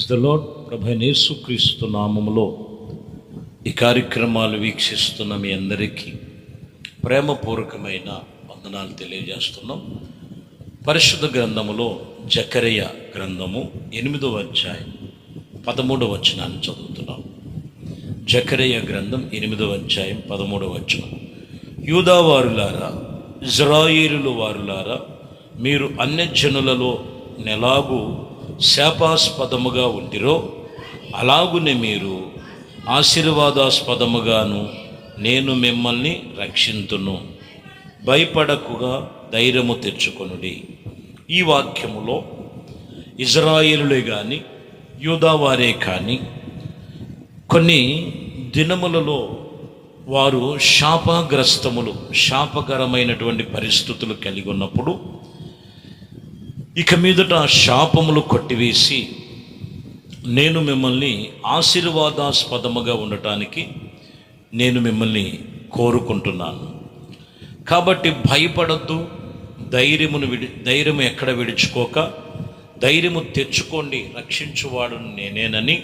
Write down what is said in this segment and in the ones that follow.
Praise the lord. ప్రభువైన యేసుక్రీస్తు నామములో ఈ కార్యక్రమాలు వీక్షిస్తున్న మీ అందరికీ ప్రేమపూర్వకమైన వందనాలు తెలియజేస్తున్నాం. పరిశుద్ధ గ్రంథములో జకరియా గ్రంథము 8వ అధ్యాయం 13వ వచనాన్ని చదువుతున్నాం. జకరియా గ్రంథం 8వ అధ్యాయం 13వ వచనం. యూదా వారులారా, ఇజ్రాయేలు వారులారా, మీరు అన్యజనులలో నెలాగు శాపాస్పదముగా ఉండిరో అలాగునే మీరు ఆశీర్వాదాస్పదముగాను నేను మిమ్మల్ని రక్షింతును. భయపడకుగా ధైర్యము తెచ్చుకొనుడి. ఈ వాక్యములో ఇజ్రాయేలులే కానీ యూదావారే కానీ కొన్ని దినములలో వారు శాపకరమైనటువంటి పరిస్థితులు కలిగి ఉన్నప్పుడు ఇక మీదట శాపములు కొట్టివేసి నేను మిమ్మల్ని ఆశీర్వాదాస్పదముగా ఉండటానికి నేను మిమ్మల్ని కోరుకుంటున్నాను. కాబట్టి భయపడద్దు, ధైర్యం ఎక్కడ విడుచుకోక ధైర్యము తెచ్చుకోండి, రక్షించువాడు నేనేనని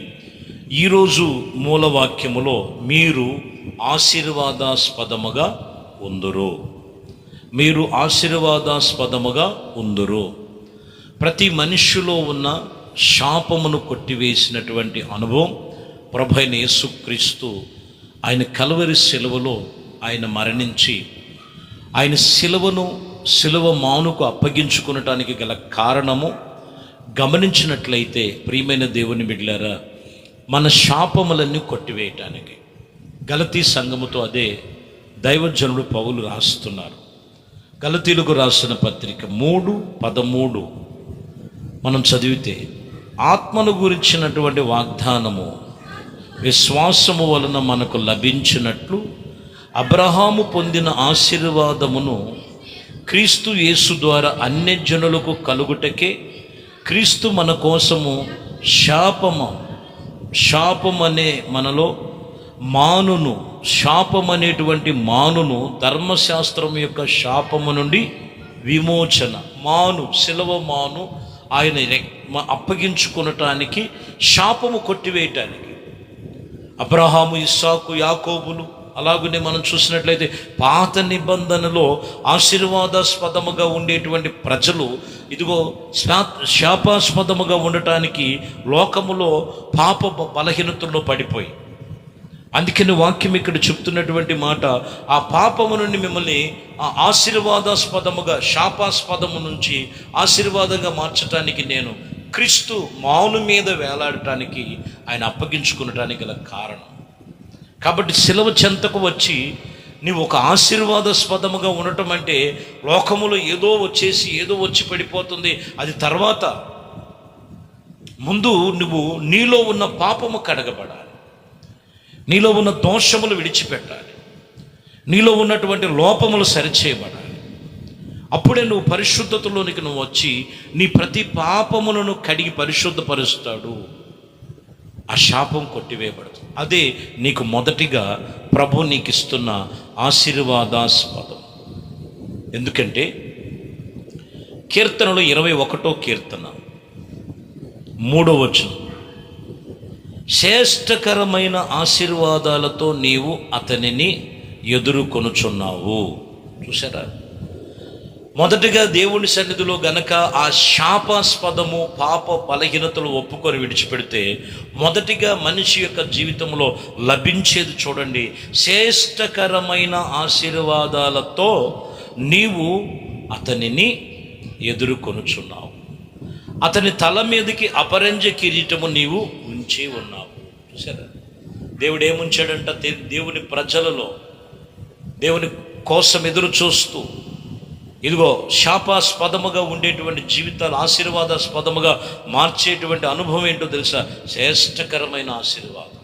ఈరోజు మూలవాక్యములో మీరు ఆశీర్వాదాస్పదముగా ఉందురు. మీరు ఆశీర్వాదాస్పదముగా ఉందురు. ప్రతి మనిషిలో ఉన్న శాపమును కొట్టివేసినటువంటి అనుభవం ప్రభువైన యేసుక్రీస్తు ఆయన కల్వరి శిలువలో ఆయన మరణించి ఆయన శిలువ మానుకు అప్పగించుకునటానికి గల కారణము గమనించినట్లయితే ప్రియమైన దేవుని బిడ్డలారా, మన శాపములన్నీ కొట్టివేయటానికి. గలతీ సంఘముతో అదే దైవజనుడు పౌలు రాస్తున్నారు. గలతీలకు రాసిన పత్రిక 3:13 మనం చదివితే, ఆత్మను గురించినటువంటి వాగ్దానము విశ్వాసము వలన మనకు లభించినట్లు అబ్రహాము పొందిన ఆశీర్వాదమును క్రీస్తు యేసు ద్వారా అన్యజనులకు కలుగుటకే క్రీస్తు మన కోసము శాపమనే మనలో శాపమనేటువంటి మానును ధర్మశాస్త్రం యొక్క శాపము నుండి విమోచన శిలువ మాను ఆయన అప్పగించుకునటానికి, శాపము కొట్టివేయటానికి. అబ్రహాము, ఇస్సాకు, యాకోబులు అలాగనే మనం చూసినట్లయితే పాత నిబంధనలో ఆశీర్వాదాస్పదముగా ఉండేటువంటి ప్రజలు ఇదిగో శాపాస్పదముగా ఉండటానికి లోకములో పాప బలహీనతల్లో పడిపోయి, అందుకని వాక్యం ఇక్కడ చెప్తున్నటువంటి మాట, ఆ పాపము నుండి మిమ్మల్ని ఆశీర్వాదాస్పదముగా శాపాస్పదము నుంచి ఆశీర్వాదంగా మార్చడానికి నేను క్రీస్తు మాను మీద వేలాడటానికి ఆయన అప్పగించుకునటానికి గల కారణం. కాబట్టి శిలువ చెంతకు వచ్చి నీవు ఒక ఆశీర్వాదాస్పదముగా ఉండటం అంటే లోకములో ఏదో వచ్చి పడిపోతుంది. అది తర్వాత ముందు నువ్వు నీలో ఉన్న పాపము కడగబడాలి, నీలో ఉన్న దోషములు విడిచిపెట్టాలి, నీలో ఉన్నటువంటి లోపములు సరిచేయబడాలి. అప్పుడే నువ్వు పరిశుద్ధతలోనికి నువ్వు వచ్చి నీ ప్రతి పాపములను కడిగి పరిశుద్ధపరుస్తాడు. ఆ శాపం కొట్టివేయబడుతుంది. అదే నీకు మొదటిగా ప్రభు నీకు ఇస్తున్న ఆశీర్వాదాస్పదం. ఎందుకంటే కీర్తనలో 21వ కీర్తన 3వ వచనం, శ్రేష్టకరమైన ఆశీర్వాదాలతో నీవు అతనిని ఎదుర్కొనుచున్నావు. చూసారా, మొదటిగా దేవుని సన్నిధిలో గనక ఆ శాపాస్పదము పాప బలహీనతలు ఒప్పుకొని విడిచిపెడితే మొదటిగా మనిషి యొక్క జీవితంలో లభించేది చూడండి, శ్రేష్టకరమైన ఆశీర్వాదాలతో నీవు అతనిని ఎదుర్కొనుచున్నావు. అతని తల మీదకి అపరంజ కిరీటము నీవు ఉంచి ఉన్నావు. చూసారా, దేవుడు ఏముంచాడంట? దేవుని ప్రజలలో దేవుని కోసం ఎదురు చూస్తూ ఇదిగో శాపాస్పదముగా ఉండేటువంటి జీవితాలు ఆశీర్వాదాస్పదముగా మార్చేటువంటి అనుభవం ఏంటో తెలుసా? శ్రేష్టకరమైన ఆశీర్వాదం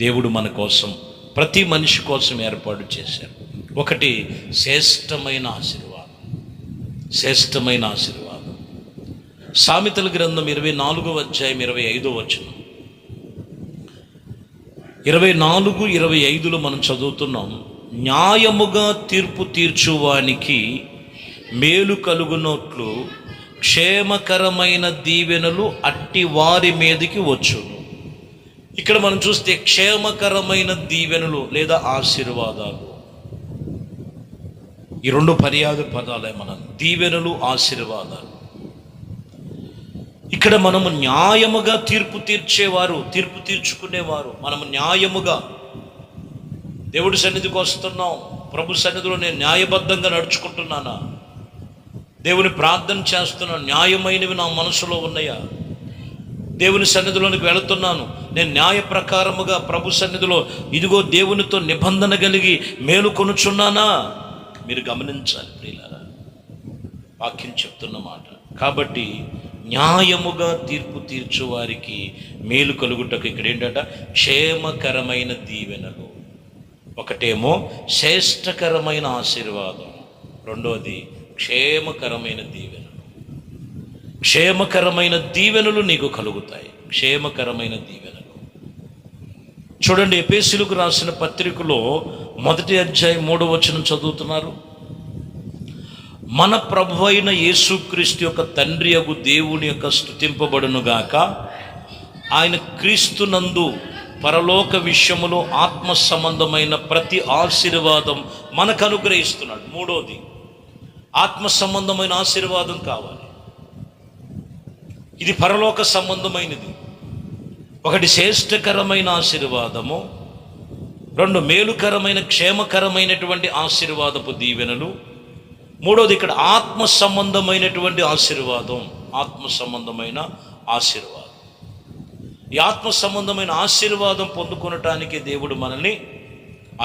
దేవుడు మన కోసం, ప్రతి మనిషి కోసం ఏర్పాటు చేశారు. ఒకటి శ్రేష్టమైన ఆశీర్వాదం. సామెతల గ్రంథం 24వ అధ్యాయం 25వ వచనం, 24, 25లో మనం చదువుతున్నాం, న్యాయముగా తీర్పు తీర్చువానికి మేలు కలుగునట్లు క్షేమకరమైన దీవెనలు అట్టి వారి మీదకి వచ్చును. ఇక్కడ మనం చూస్తే క్షేమకరమైన దీవెనలు లేదా ఆశీర్వాదాలు, ఈ రెండు పర్యాయ పదాలే మన దీవెనలు, ఆశీర్వాదాలు. ఇక్కడ మనము న్యాయముగా తీర్పు తీర్చేవారు, తీర్పు తీర్చుకునేవారు. మనము న్యాయముగా దేవుడి సన్నిధికి వస్తున్నాం, ప్రభు సన్నిధిలో నేను న్యాయబద్ధంగా నడుచుకుంటున్నానా, దేవుని ప్రార్థన చేస్తున్నాను, న్యాయమైనవి నా మనసులో ఉన్నాయా, దేవుని సన్నిధిలోనికి వెళుతున్నాను, నేను న్యాయ ప్రకారముగా ప్రభు సన్నిధిలో ఇదిగో దేవునితో నిబంధన కలిగి మేలు కొనుచున్నానా? మీరు గమనించాలి ప్రియులారా, వాక్యం చెప్తున్న మాట. కాబట్టి న్యాయముగా తీర్పు తీర్చు వారికి మేలు కలుగుటకు ఇక్కడ ఏంటంట, క్షేమకరమైన దీవెనలు. ఒకటేమో శ్రేష్టకరమైన ఆశీర్వాదం, రెండోది క్షేమకరమైన దీవెనలు. క్షేమకరమైన దీవెనలు నీకు కలుగుతాయి, క్షేమకరమైన దీవెనలు. చూడండి, ఎఫెసీయులకు రాసిన పత్రికలో 1వ అధ్యాయం 3వ వచనం చదువుతున్నారు. మన ప్రభు అయిన యేసుక్రీస్తు యొక్క తండ్రి యగు దేవుని యొక్క స్తుతింపబడును గాక. ఆయన క్రీస్తునందు పరలోక విషయములో ఆత్మ సంబంధమైన ప్రతి ఆశీర్వాదం మనకు అనుగ్రహిస్తున్నాడు. మూడోది, ఆత్మ సంబంధమైన ఆశీర్వాదం కావాలి. ఇది పరలోక సంబంధమైనది. ఒకటి శ్రేష్టకరమైన ఆశీర్వాదము, రెండు మేలుకరమైన క్షేమకరమైనటువంటి ఆశీర్వాదపు దీవెనలు, మూడోది ఇక్కడ ఆత్మ సంబంధమైనటువంటి ఆశీర్వాదం, ఆత్మ సంబంధమైన ఆశీర్వాదం. ఈ ఆత్మ సంబంధమైన ఆశీర్వాదం పొందుకొనటానికి దేవుడు మనల్ని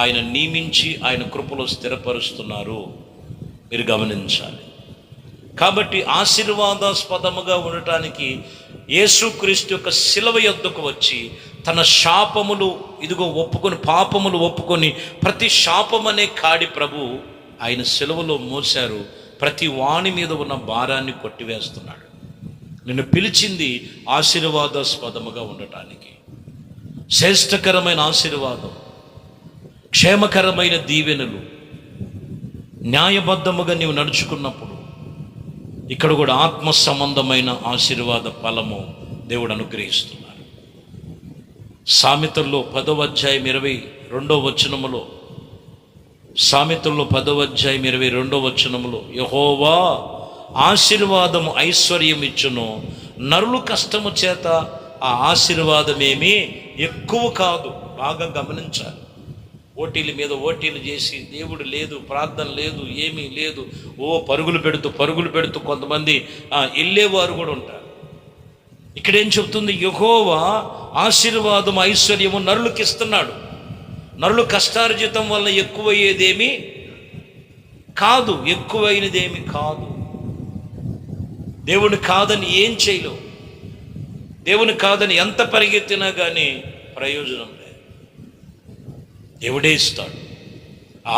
ఆయన నియమించి ఆయన కృపలో స్థిరపరుస్తున్నారు. మీరు గమనించాలి. కాబట్టి ఆశీర్వాదాస్పదముగా ఉండటానికి యేసుక్రీస్తు యొక్క శిలువ యొద్దకు వచ్చి తన శాపములు ఇదిగో ఒప్పుకొని, పాపములు ఒప్పుకొని, ప్రతి శాపమనే కాడి ప్రభు ఆయన శిలువలో మోశారు. ప్రతి వాణి మీద ఉన్న భారాన్ని కొట్టివేస్తున్నాడు. నిన్ను పిలిచింది ఆశీర్వాదాస్పదముగా ఉండటానికి. శ్రేష్టకరమైన ఆశీర్వాదం, క్షేమకరమైన దీవెనలు, న్యాయబద్ధముగా నీవు నడుచుకున్నప్పుడు ఇక్కడ కూడా ఆత్మ సంబంధమైన ఆశీర్వాద ఫలము దేవుడు అనుగ్రహిస్తున్నాడు. సామెతల్లో 10వ అధ్యాయం 22వ వచనములో, సామెతల్లో 10వ అధ్యాయం 22వ వచనములో, యెహోవా ఆశీర్వాదము ఐశ్వర్యం ఇచ్చును, నరులు కష్టము చేత ఆ ఆశీర్వాదమేమీ ఎక్కువ కాదు. బాగా గమనించాలి. ఓటీల మీద ఓటీలు చేసి దేవుడు లేదు, ప్రార్థన లేదు, ఏమీ లేదు, పరుగులు పెడుతూ కొంతమంది వెళ్ళేవారు కూడా ఉంటారు. ఇక్కడేం చెప్తుంది, యెహోవా ఆశీర్వాదం ఐశ్వర్యము నరులకు ఇస్తున్నాడు. నరులు కష్టార్జితం వల్ల ఎక్కువయ్యేదేమీ కాదు, ఎక్కువైనదేమీ కాదు. దేవుని కాదని ఏం చేయలేవు. దేవుని కాదని ఎంత పరిగెత్తినా కానీ ప్రయోజనం లేదు. దేవుడే ఇస్తాడు.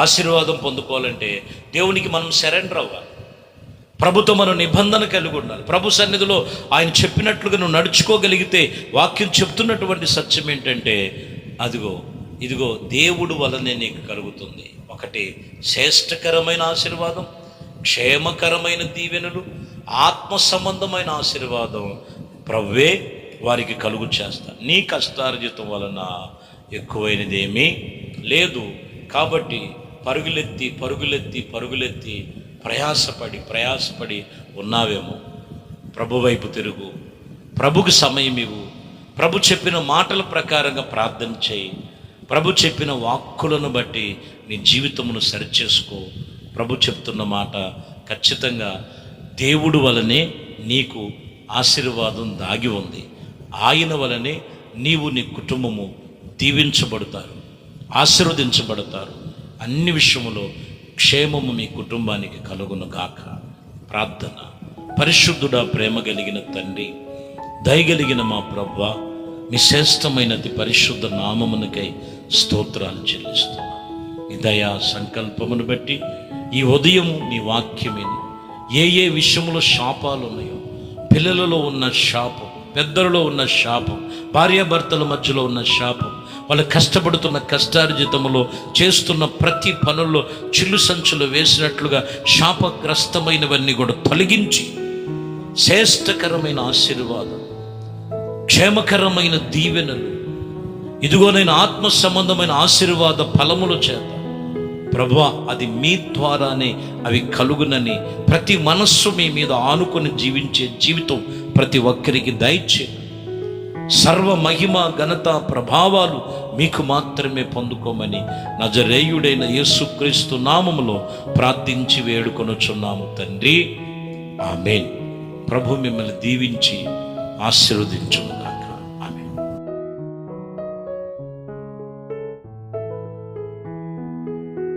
ఆశీర్వాదం పొందుకోవాలంటే దేవునికి మనం సరెండర్ అవ్వాలి. ప్రభుతో మనం నిబంధన కలిగి ఉండాలి. ప్రభు సన్నిధిలో ఆయన చెప్పినట్లుగా నువ్వు నడుచుకోగలిగితే, వాక్యం చెప్తున్నటువంటి సత్యం ఏంటంటే, ఇదిగో దేవుడు వలనే నీకు కలుగుతుంది. ఒకటి శ్రేష్టకరమైన ఆశీర్వాదం, క్షేమకరమైన దీవెనలు, ఆత్మ సంబంధమైన ఆశీర్వాదం ప్రభువే వారికి కలుగు చేస్తా. నీ కష్టార్జితం వలన ఎక్కువైనదేమీ లేదు. కాబట్టి పరుగులెత్తి ప్రయాసపడి ఉన్నావేమో. ప్రభు వైపు తిరుగు, ప్రభుకి సమయం ఇవ్వు, ప్రభు చెప్పిన మాటల ప్రకారంగా ప్రార్థన చేయి, ప్రభు చెప్పిన వాక్కులను బట్టి నీ జీవితమును సరిచేసుకో. ప్రభు చెప్తున్న మాట ఖచ్చితంగా దేవుడు వలనే నీకు ఆశీర్వాదం దాగి ఉంది. ఆయన వలనే నీవు, నీ కుటుంబము దీవించబడతారు, ఆశీర్వదించబడతారు. అన్ని విషయములో క్షేమము మీ కుటుంబానికి కలుగును గాక. ప్రార్థన. పరిశుద్ధుడా, ప్రేమ కలిగిన తండ్రి, దయగలిగిన మా ప్రభువా, మీ శ్రేష్టమైనది పరిశుద్ధ నామమునకై స్తోత్రాలు చెల్లిస్తున్నాం. మీ దయా సంకల్పమును బట్టి ఈ ఉదయము నీ వాక్యమేని ఏ విషయంలో శాపాలు ఉన్నాయో, పిల్లలలో ఉన్న శాపం, పెద్దలలో ఉన్న శాపం, భార్యాభర్తల మధ్యలో ఉన్న శాపం, వాళ్ళు కష్టపడుతున్న కష్టార్జితములో చేస్తున్న ప్రతి పనుల్లో చిల్లు సంచులు వేసినట్లుగా శాపగ్రస్తమైనవన్నీ కూడా తొలగించి శ్రేష్టకరమైన ఆశీర్వాదం, క్షేమకరమైన దీవెనలు, ఇదిగో నేను ఆత్మ సంబంధమైన ఆశీర్వాద ఫలముల చేత ప్రభువా అది మీ ద్వారానే అవి కలుగునని ప్రతి మనస్సు మీ మీద ఆనుకొని జీవించే జీవితం ప్రతి ఒక్కరికి దయచేయండి. సర్వ మహిమ ఘనత ప్రభావాలు మీకు మాత్రమే పొందుకోమని నజరేయుడైన యేసుక్రీస్తు నామములో ప్రార్థించి వేడుకొనుచున్నాము తండ్రి, ఆమేన్. ప్రభు మిమ్మల్ని దీవించి ఆశీర్వదించును.